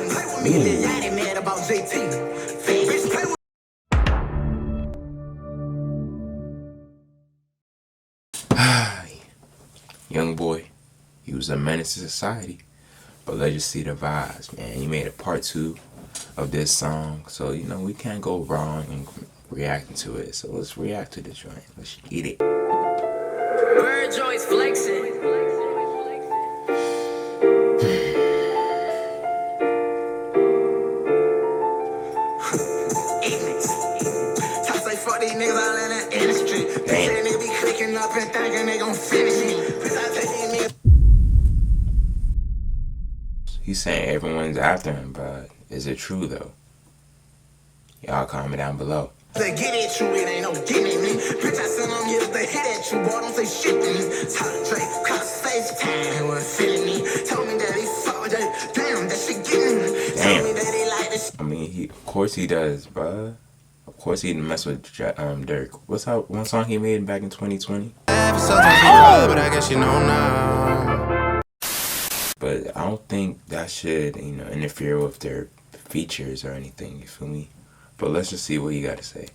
Play with me, Lil Yachty mad about JT. Bitch, play with Young boy, he was a menace to society. But let's just see the vibes, man. He made a part 2 of this song. So, you know, we can't go wrong in reacting to it. So let's react to this joint. Let's eat it. Bird Joy's flexing. Top say fuck these niggas all in the industry. Bitch, that nigga be clicking up and thinking they gon' finish me. Bitch, I take these niggas. He's saying everyone's after him, but is it true though? Y'all comment down below. They get at you, it ain't no getting me. Bitch, I sent them years, they hit at you, boy, don't say shit to me. Talk to Drake, cross FaceTime, it wasn't feeling me. Told me that he fought with that, damn, that shit getting me. Told me that he like this. I mean, of course he does, bruh. Of course he didn't mess with Dirk. What's that one song he made back in 2020? But I guess you know now. But I don't think that should, you know, interfere with their features or anything, you feel me? But let's just see what you got to say.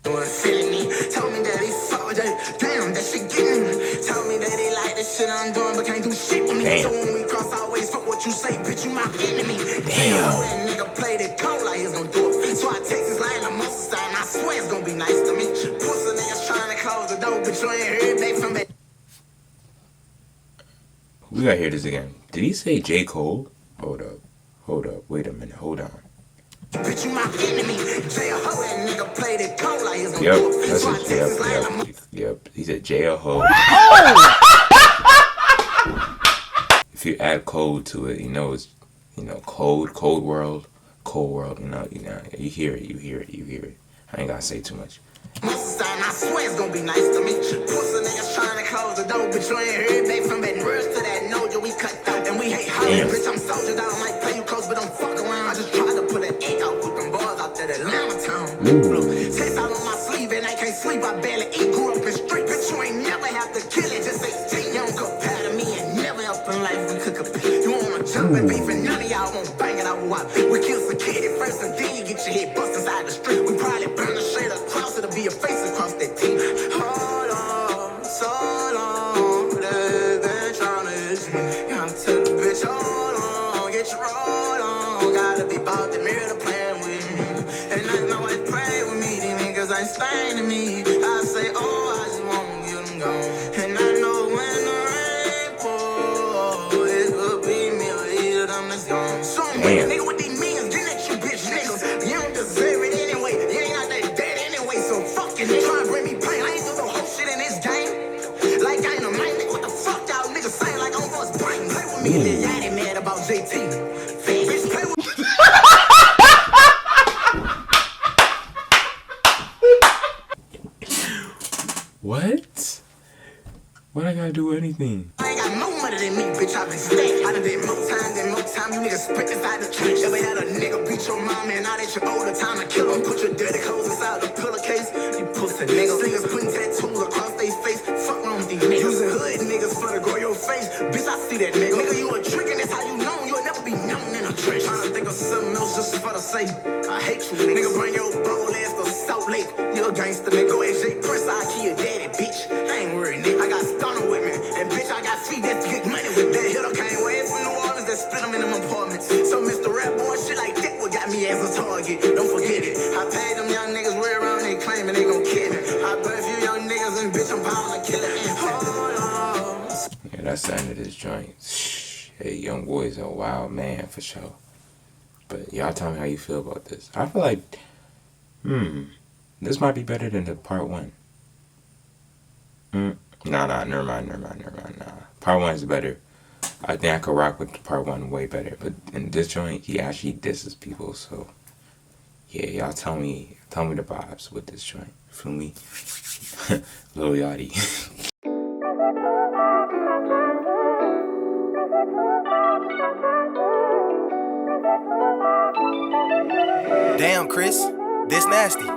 Feeling me. Told me that he fought with that, damn, that shit getting me. Told me that he like this shit I'm doing, but can't do shit with me. Damn. So when we cross our ways, fuck what you say, bitch, you my enemy. Damn. That nigga played it cold like he's gonna do it. So I text his line, I'm muscle side, and I swear it's gonna be nice to me. Pussy niggas trying to close the door, but you ain't heard they from it. We gotta hear this again. Did he say J. Cole? Hold up, wait a minute, hold on. Bitch, you my enemy. Jail ho, that nigga played it cold like he's gonna do it. That's So I it. text his line, I'm Yep. He said jail ho. If you add code to it, you know it's, you know, cold world, you know, you hear it. I ain't gotta say too much. muscle side, and I swear it's gonna be nice to me. Pussy niggas trying to close the door, but you ain't heard they from Baton Rouge to that Noja, we cut out and we hate hollering. Bitch, I'm soldier down, might play you close, but don't fuck around. I just tried to put an egg out with them boys out there, Atlanta town. Text out on my sleeve and I can't sleep, I barely eat. Grew up in street, bitch, you ain't never have to kill it. Just 18, you don't compare to me and never up in life we could compete. You wanna jump and beef and none of y'all won't bang it out with what we kill security first and then you get your head bust inside the street. We probably burn the shade across, it'll be a face across that team. Hold on, so long, they've been trying to hit me. Gotta tell the bitch, hold on, get your roll on. Gotta be about the mirror to plan with me. And I know I pray with me, these niggas ain't staying to me. I say, oh, I just wanna get them gone. And I know when the rain pours, it could be me or either of them that's gone. So I'm with a nigga with these millions, getting at you bitch niggas. You don't deserve it anyway, you ain't out that dead anyway, so fuck it. Try to bring me pain, I ain't do no whole shit in this game. Like I ain't a man, nigga, what the fuck y'all niggas saying like I'm for his brain. Play with me, Lil Yachty mad about JT. Bitch, play with What? What I gotta do with anything? I ain't got no money than me, bitch, I been stacked. I done did more time, you niggas spit inside the trench. Ever had a nigga beat your mom and now that you're older, time to kill him. Put your dirty clothes inside the pillowcase, you pussy niggas. Niggas putting tattoos across their face, fuck wrong with these niggas. Using hood niggas for to grow your face, bitch, I see that nigga. Nigga, you a trick and that's how you know you'll never be known in a trench. Trying to think of something else just for the sake, I hate you niggas. Nigga, bring your bold ass to Salt Lake, you a gangster nigga. Go AJ Prince, I'll kill your daddy, bitch. I ain't worried, nigga. I got stunner with me. And bitch, I got feet that get money with that hitter came way from New Orleans that split them in them apartments. So Mr. Rap Boy, shit like that what got me as a target. Don't forget it. I paid them young niggas way around, they claiming they gon' kill me. I put a few young niggas and bitch, I'm bound to kill it. Hold on. Yeah, that's the end of this joint. Hey, young boy's a wild man for sure. But y'all tell me how you feel about this. I feel like, this might be better than the part 1. Nah, never mind, nah. Part 1 is better. I think I could rock with part 1 way better. But in this joint, he actually disses people, so yeah, y'all tell me the vibes with this joint. Feel me? Lil Yachty. Damn, Chris, this nasty.